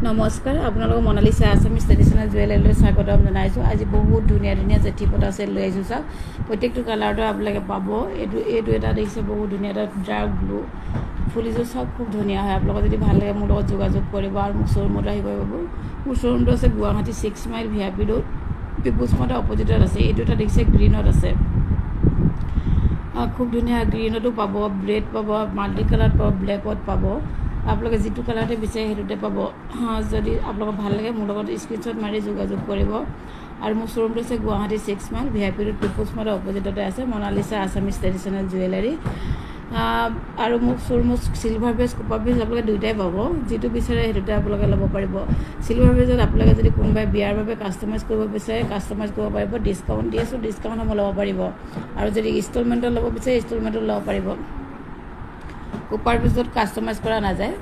নমস্কাৰ আপোনালোক Monalisa Assamese traditional জুৱেলাৰীলৈ স্বাগতম জনাইছোঁ। আজি বহুত ধুনীয়া ধুনীয়া জেঠি পতা চেট লৈ আহিছোঁ। চাওক প্ৰত্যেকটো কালাৰটো আপোনালোকে পাব। এইটো এটা দেখিছে বহুত ধুনীয়া, এটা ডাৰ্ক ব্লু ফুলিযোৰ চাওক খুব ধুনীয়া হয়। আপোনালোকৰ যদি ভাল লাগে মোৰ লগত যোগাযোগ কৰিব আৰু মোৰ শ্ব'ৰুমত আহিব পাব। মোৰ শ্ব'ৰুমটো আছে Guwahati 6 mile VIP road, people's মাৰ্টৰ অপজিটত আছে। এইটো এটা দেখিছে গ্ৰীণত আছে, খুব ধুনীয়া। গ্ৰীণতো পাব, ব্লেড পাব, মাল্টি কালাৰত পাব, ব্লেকত পাব। আপোনালোকে যিটো কালাৰতে বিচাৰে সেইটোতে পাব। যদি আপোনালোকক ভাল লাগে মোৰ লগত স্ক্ৰীনশ্বট মাৰি যোগাযোগ কৰিব। আৰু মোৰ শ্ব'ৰুমটো আছে Guwahati 6 mile VIP road, people's মাৰ্টৰ অপজিটতে আছে, মনালিছা আছামিজ ট্ৰেডিশ্যনেল জুৱেলাৰী। আৰু মোক শ্ব'ৰুমত চিলভাৰ বেজ, কপাৰ বেজ আপোনালোকে দুয়োটাই পাব। যিটো বিচাৰে সেইটোতে আপোনালোকে ল'ব পাৰিব। চিলভাৰ বেজত আপোনালোকে যদি কোনোবাই বিয়াৰ বাবে কাষ্টমাইজ কৰিব বিচাৰে কাষ্টমাইজ কৰিব পাৰিব। ডিছকাউণ্ট দি আছোঁ, ডিছকাউণ্টসমূহ ল'ব পাৰিব। আৰু যদি ইনষ্টলমেণ্টত ল'ব বিচাৰে ইনষ্টলমেণ্টত ল'ব পাৰিব। কপাৰ বেজত কাষ্টমাইজ কৰা নাযায়।